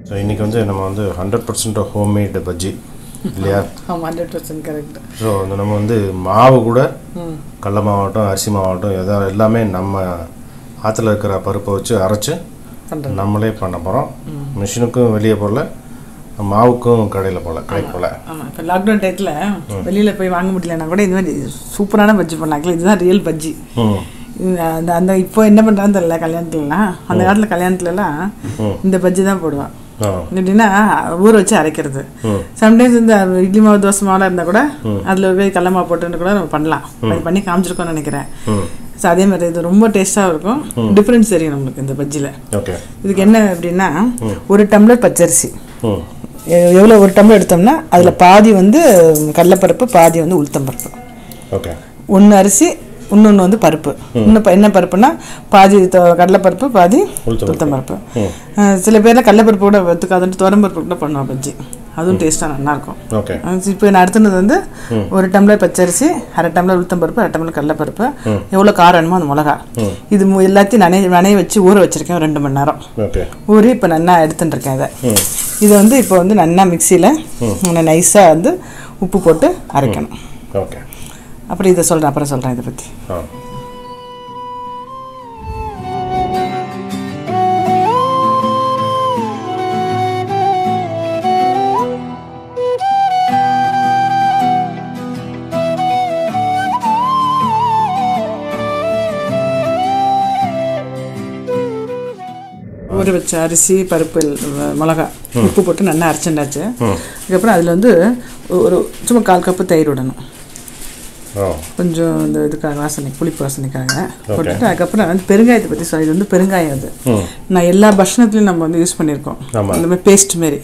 So இன்றைக்கி வந்து நம்ம வந்து 100% ஹோம்மேட் பஜ்ஜி இல்லையா? 100% கரெக்ட். ஸோ நம்ம வந்து மாவு கூட கடல மாவாகட்டும் அரிசி மாவாகட்டும் எல்லாமே நம்ம ஆற்றுல இருக்கிற பருப்பை வச்சு அரைச்சி நம்மளே பண்ண போகிறோம். மிஷினுக்கும் வெளியே போகல, மாவுக்கும் கடையில் போகல, கடைக்கு போகல. ஆமாம், இப்போ லாக்டவுன் டயத்தில் வெளியில் போய் வாங்க முடியலன்னா கூட இது மாதிரி சூப்பரான பஜ்ஜி பண்ணலாம். இதுதான் ரியல் பஜ்ஜி. அந்த அந்த இப்போ என்ன பண்ணுறான்னு தெரியல கல்யாணத்துலலாம். அந்த காலத்தில் கல்யாணத்துலலாம் இந்த பஜ்ஜி தான் போடுவான். எப்படின்னா ஊற வச்சு அரைக்கிறது. சம்டைம்ஸ் இந்த இட்லி மாவு தோசை மாவுலாம் இருந்தால் கூட அதில் போய் கடல மாவு போட்டுன்னு கூட நம்ம பண்ணலாம். பண்ணி காமிச்சிருக்கோன்னு நினைக்கிறேன். ஸோ அதே மாதிரி இது ரொம்ப டேஸ்ட்டாக இருக்கும். டிஃப்ரென்ஸ் தெரியும் நம்மளுக்கு இந்த பஜ்ஜியில். இதுக்கு என்ன அப்படின்னா, ஒரு டம்ளர் பச்சரிசி, எவ்வளோ ஒரு டம்ளர் எடுத்தோம்னா அதில் பாதி வந்து கடலைப்பருப்பு, பாதி வந்து உளுத்தம்பருப்பு. ஓகே. ஒன்று அரிசி, இன்னொன்று வந்து பருப்பு. இன்னும் என்ன பருப்புனா பாதி கடலைப்பருப்பு, பாதி உளுத்தம்பருப்பு. சில பேரில் கடலைப்பருப்பு கூட ஒத்துக்காதுன்ட்டு துவரம்பருப்பு கூட பண்ணுவோம் பஜ்ஜி. அதுவும் டேஸ்ட்டாக நல்லாயிருக்கும். ஓகே. இப்போ நான் அடுத்தது வந்து ஒரு டம்ளர் பச்சரிசி, அரை டம்ளர் உளுத்தம்பருப்பு, அரை டம்ளர் கடலைப்பருப்பு, எவ்வளோ காரம் வேணுமோ அந்த மிளகா, இது எல்லாத்தையும் நனைய வச்சு ஊற வச்சுருக்கேன் 2 மணி நேரம். ஊறி இப்போ நல்லா எடுத்துட்டுருக்கேன். இதை வந்து இப்போ வந்து நல்லா மிக்சியில் நைஸாக வந்து உப்பு போட்டு அரைக்கணும். ஓகே. அப்புறம் இதை சொல்கிறேன், அப்புறம் சொல்கிறேன் இதை பற்றி. ஊற வச்ச அரிசி, பருப்பு, மிளகா, உப்பு போட்டு நல்லா அரைச்சுண்டாச்சு. அதுக்கப்புறம் அதில் வந்து ஒரு சும்மா 1/4 கப்பு தயிர் விடணும். கொஞ்சம் இந்த இதுக்காக வாசனை, புளிப்பு வாசனைக்காக போட்டுட்டு அதுக்கப்புறம் வந்து பெருங்காயத்தை பற்றி சொல்ல. இது வந்து பெருங்காயம். அது நான் எல்லா பட்சணத்துலையும் நம்ம வந்து யூஸ் பண்ணியிருக்கோம். இந்த மாதிரி பேஸ்ட் மாரி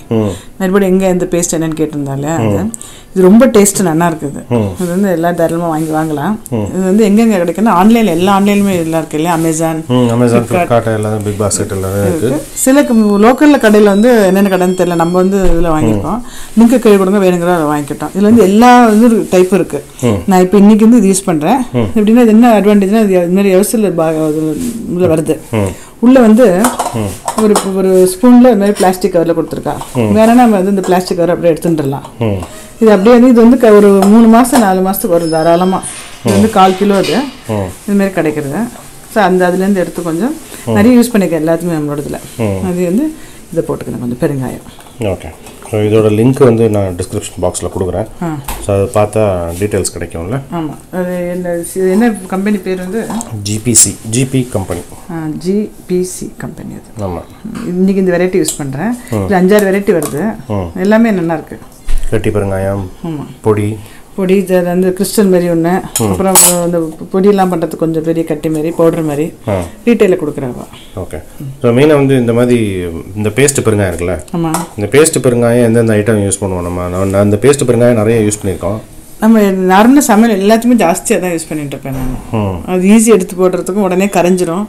மறுபடியும் எங்கே இந்த பேஸ்ட் என்னன்னு கேட்டிருந்தாலே அது இது ரொம்ப டேஸ்ட் நல்லா இருக்குது. இது வந்து எல்லா தாராளமாக வாங்கலாம். இது வந்து எங்கெங்கே கிடைக்குன்னா ஆன்லைனில், எல்லா ஆன்லைனுமே எல்லாம் இருக்குது இல்லையா? அமேசான், ஃப்ளிப்கார்ட், எல்லாம் பிக் பாஸ்கெட் எல்லாம் இருக்குது. சில லோக்கலில் கடையில் வந்து என்னென்ன கடைன்னு தெரியல, நம்ம வந்து இதில் வாங்கியிருக்கோம். லிங்க் கீழே கொடுங்க, வேணுங்கிற அதை வாங்கிக்கிட்டோம். இதில் வந்து எல்லா இது டைப் இருக்குது. நான் இப்போ இன்றைக்கி வந்து இது யூஸ் பண்ணுறேன். எப்படின்னா இது என்ன அட்வான்டேஜ்னா, இது மாதிரி எவசில் உள்ள வருது. உள்ளே வந்து ஒரு ஸ்பூனில் இது மாதிரி பிளாஸ்டிக் கவரில் கொடுத்துருக்கா. வேணா நம்ம வந்து இந்த பிளாஸ்டிக் கவர் அப்படியே எடுத்துட்டுலாம். இது அப்படியே வந்து இது வந்து ஒரு 3 மாதம் 4 மாதத்துக்கு வரும் தாராளமாக. இது வந்து 1/4 கிலோ அது இதுமாரி கிடைக்கிறது. ஸோ அதுலேருந்து எடுத்து கொஞ்சம் நிறைய யூஸ் பண்ணிக்க எல்லாத்துக்குமே நம்மளோட இதில். அது வந்து இதை போட்டுக்கணும் கொஞ்சம் பெருங்காயம். ஓகே. ஸோ இதோட லிங்க் வந்து நான் டிஸ்கிரிப்ஷன் பாக்ஸில் கொடுக்குறேன். ஸோ அதை பார்த்தா டீட்டெயில்ஸ் கிடைக்கும்ல? ஆமாம். அது என்ன கம்பெனி பேர் வந்து ஜிபி கம்பெனி. ஜிபிசி கம்பெனி அது. ஆமாம். இன்றைக்கி இந்த வெரைட்டி யூஸ் பண்ணுறேன். இதில் 5-6 வெரைட்டி வருது. எல்லாமே நல்லா இருக்குது. கட்டி பெருங்காயம், பொடி இது வந்து கிறிஸ்டல் மாரி ஒன்று, அப்புறம் இந்த பொடியெல்லாம் பண்ணுறதுக்கு கொஞ்சம் பெரிய கட்டி மாரி, பவுடர் மாதிரி ரீட்டைலில் கொடுக்குறாங்க. ஓகே. ஸோ மெயினாக வந்து இந்த மாதிரி இந்த பேஸ்ட் பெருங்காயம் இருக்குல்ல? ஆமாம். இந்த பேஸ்ட் பெருங்காயம் எந்தெந்த ஐட்டம் யூஸ் பண்ணுவோம் நம்ம? அந்த பேஸ்ட் பெருங்காயம் நிறைய யூஸ் பண்ணியிருக்கோம். நம்ம நார்மலாக சமையல் எல்லாத்தையுமே ஜாஸ்தியாக தான் யூஸ் பண்ணிட்டு இருப்பேன் நான். அது ஈஸி எடுத்து போடுறதுக்கும் உடனே கரைஞ்சிரும்.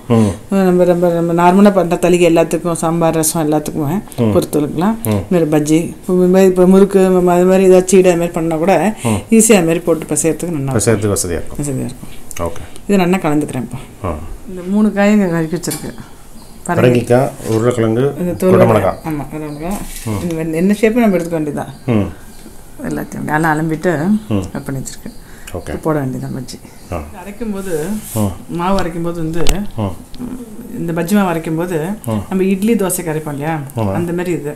நம்ம நார்மலாக பண்ணுற தளிகை எல்லாத்துக்கும், சாம்பார், ரசம் எல்லாத்துக்குமே பொறுத்தவரைக்குலாம் மாரி பஜ்ஜி, இப்போ முறுக்கு அது மாதிரி ஏதாவது சீடை அது மாதிரி பண்ணால் கூட ஈஸியாக அது மாதிரி போட்டு பசையறதுக்கு நல்லா வசதியாக இருக்கும். ஓகே. இது நல்லா கலந்துக்கிறேன். இப்போ இந்த 3 காயும் இங்கே கறிக்கி வச்சுருக்கு. பரங்கிக்காய், உருளைக்கிழங்கு, குடமிளகாய். ஆமாம், குடமிளகாய். என்ன ஷேப்பு நம்ம எடுத்துக்க வேண்டியதான். எல்லாத்தையும் நல்லா அலம்பிட்டு கட் பண்ணி வச்சுருக்கேன். போட வேண்டியதான் பஜ்ஜி. அரைக்கும் போது, மாவு அரைக்கும் போது வந்து இந்த பஜ்ஜி மாவு அரைக்கும் போது நம்ம இட்லி தோசைக்கு அரைப்போம் இல்லையா, அந்த மாதிரி இது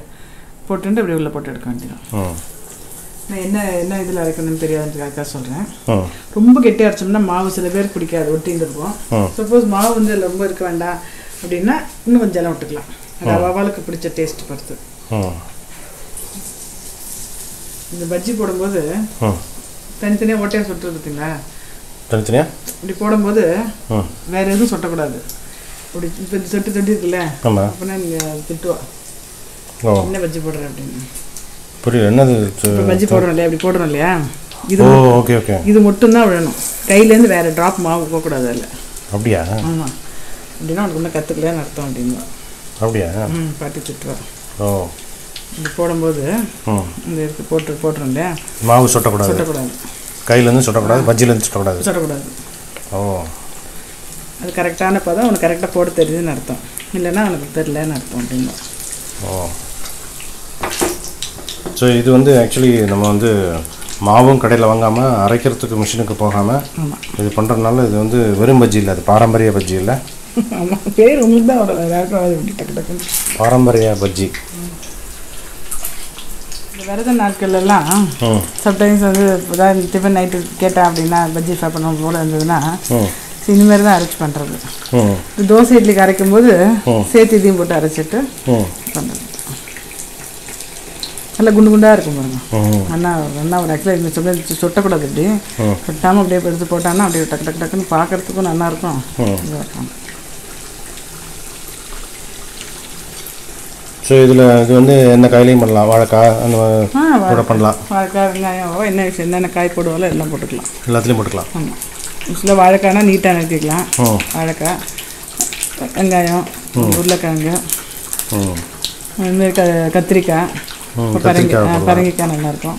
போட்டுட்டு அப்படி உள்ளே போட்டு எடுக்க வேண்டியதான். நான் என்ன இதில் அரைக்கணும்னு தெரியாதுன்றதுக்காக சொல்கிறேன். ரொம்ப கெட்டி அரைச்சோம்னா மாவு சில பேருக்கு பிடிக்காது, ஒட்டின்னு இருக்கும். சப்போஸ் மாவு வந்து அதில் ரொம்ப இருக்க வேண்டாம் அப்படின்னா இன்னும் கொஞ்சம் எல்லாம் விட்டுக்கலாம். அது அவளுக்கு பிடிச்ச டேஸ்ட் பொறுத்து. இந்த பஜ்ஜி போடும்போது தனித்தனியாக ஓட்டையாக சுட்டுறது பார்த்தீங்களா? தனித்தனியாக இப்படி போடும்போது வேற எதுவும் சொட்டக்கூடாது. அப்படி இப்போ சொட்டு இருக்குல்ல, அப்படின்னா நீங்கள் திட்டுவா என்ன பஜ்ஜி போடுறேன் அப்படின்னு. புரியல என்னது? இப்போ பஜ்ஜி போடுறோம் இல்லையா, அப்படி போடுறோம் இல்லையா, இது மட்டும்தான் விழணும். கையிலேருந்து வேற ட்ராப் மாவு போகக்கூடாது அதில். அப்படியா? ஆமாம். அப்படின்னா உனக்கு ஒன்றும் கற்றுக்கலையான்னு அர்த்தம் அப்படின்னு. அப்படியா? பாட்டி திட்டுவா. இப்படி போடும்போது இந்த இதுக்கு போட்டுரும் இல்லையா, மாவு சொட்டக்கூடாது. கையிலேருந்து சொட்டக்கூடாது, பஜ்ஜிலேருந்து சொட்டக்கூடாது. அது கரெக்டான பதம், உனக்கு கரெக்டாக போட தெரியுதுன்னு அர்த்தம். இல்லைன்னா உனக்கு தெரியலன்னு அர்த்தம் அப்படின்னா. ஸோ இது வந்து ஆக்சுவலி நம்ம வந்து மாவும் கடையில் வாங்காமல் அரைக்கிறதுக்கு மிஷினுக்கு போகாமல் இது பண்ணுறதுனால இது வந்து வெறும் பஜ்ஜி இல்லை, அது பாரம்பரிய பஜ்ஜி இல்லை. ஆமாம், பேர் உங்களுக்கு தான் ஒரு டக்கு டக்குன்னு பாரம்பரிய பஜ்ஜி. இந்த விரத நாட்கள்லாம் சம்டைம்ஸ் வந்து ஏதாவது டிஃபன் நைட்டு கேட்டேன் அப்படின்னா பஜ்ஜி ஃப்ரை பண்ண போல இருந்ததுன்னா இனிமேல் தான் அரைச்சி பண்ணுறது. தோசை இட்லிக்கு அரைக்கும் போது சேர்த்து இதையும் போட்டு அரைச்சிட்டு பண்ணுறது. நல்லா குண்டு குண்டாக இருக்கும் பாருங்க. அண்ணா ஒரு ஆக்சுவலாக இந்த சொல்லி சொட்டக்கூடாது, இப்படி சொட்டாமல் அப்படியே எடுத்து போட்டான்னா அப்படியே டக்கு டக்கு டக்குன்னு பார்க்குறதுக்கும் நல்லாயிருக்கும். இதாக இருக்கும். ஸோ இதில் இது வந்து என்ன காயிலையும் பண்ணலாம், வாழைக்காய் அந்த கூட பண்ணலாம். வாழைக்காய் வெங்காயம் என்னென்ன காய் போடுவாலோ எல்லாம் போட்டுக்கலாம், எல்லாத்துலேயும் போட்டுக்கலாம். ஆமாம், சில வாழைக்காய்னா நீட்டாக நிறுத்திக்கலாம். வாழைக்காய், வெங்காயம், உருளைக்கிழங்கு, இதுமாரி கத்திரிக்காய், பரங்கிக்காய் நல்லாயிருக்கும்.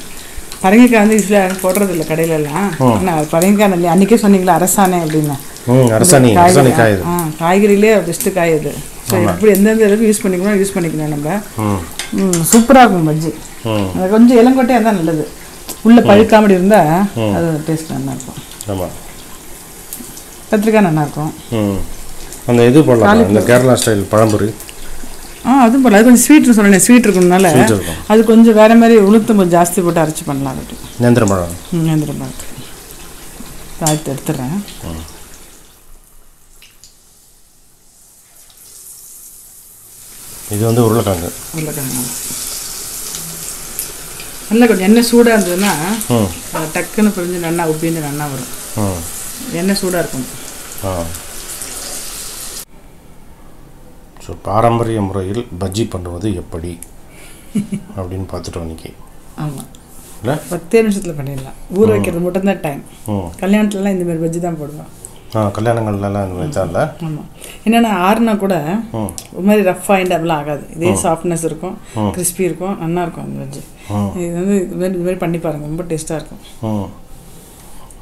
பரங்கிக்காய் வந்து இதில் போடுறது இல்லை கடையிலலாம். ஆனால் பரங்கிக்காய் அன்றைக்கே சொன்னீங்களா அரசாணை அப்படின்னு, காய்கறியிலே பெஸ்ட்டு காய் அது. ஸோ எப்படி எந்தெந்த அளவுக்கு யூஸ் பண்ணிக்கணும் நம்ம. சூப்பராக இருக்கும் பஜ்ஜி. அது கொஞ்சம் இளங்கொட்டையாக இருந்தால் நல்லது, உள்ளே பழுக்காமடி இருந்தால் அது டேஸ்ட் நல்லாயிருக்கும். ஆமாம், கத்திரிக்காய் நல்லாயிருக்கும். அந்த இது போடலாம், இந்த கேரளா ஸ்டைல் பழம்பொரி. அதுவும் போடலாம். அது கொஞ்சம் ஸ்வீட்னு சொன்னேன், ஸ்வீட் இருக்கணும்னால அது கொஞ்சம் வேறு மாதிரி உளுத்தம் கொஞ்சம் ஜாஸ்தி போட்டு அரைச்சி பண்ணலாம். அது நேந்திரம் பழம். நேந்திரம் பழத்துக்கு தாழ்த்து எடுத்துடுறேன். இது வந்து உருளைக்கிழங்கு. நல்லா கொஞ்சம் எண்ணெய் சூடாக இருந்ததுன்னா டக்குன்னு பிரிஞ்சு நல்லா உப்பிந்து நல்லா வரும். எண்ணெய் சூடாக இருக்கும். ஸோ பாரம்பரிய முறையில் பஜ்ஜி பண்ணுவது எப்படி அப்படின்னு பார்த்துட்டோம் இன்றைக்கி. ஆமாம், இல்லை 10 நிமிஷத்தில் பண்ணிடலாம். ஊற வைக்கிறது மட்டும்தான் டைம். கல்யாணத்துலலாம் இந்தமாதிரி பஜ்ஜி தான் போடுவோம். கல்யாணங்கள்லாம் இந்த மாதிரி தான் இல்லை. ஆமாம், என்னென்னா ஆறுனா கூட ஒரு மாதிரி ரஃப் ஆகிட்டு அப்படிலாம் ஆகாது. இதே சாஃப்ட்னஸ் இருக்கும், கிறிஸ்பி இருக்கும், நல்லா இருக்கும் அந்த பஜ்ஜி. இது வந்து இது மாதிரி பண்ணி பாருங்கள், ரொம்ப டேஸ்ட்டாக இருக்கும்.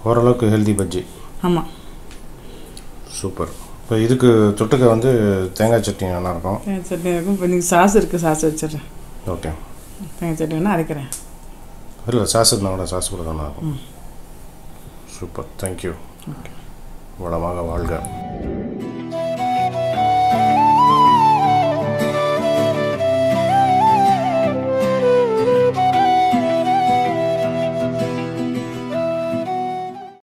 ஓரளவுக்கு ஹெல்தி பஜ்ஜி. ஆமாம், சூப்பர். இப்போ இதுக்கு தொட்டுக்க வந்து தேங்காய் சட்னி நல்லாயிருக்கும். தேங்காய் சட்னி இருக்கும். இப்போ நீங்கள் சாஸ் இருக்குது, சாஸ் வச்சிடுறேன். ஓகே, தேங்காய் சட்னி வேணால் அரைக்கிறேன். இல்லை சாஸ் இருந்தால் கூட சாஸ் கூட நல்லாயிருக்கும். Super, thank you. வளமாக வாழ்க.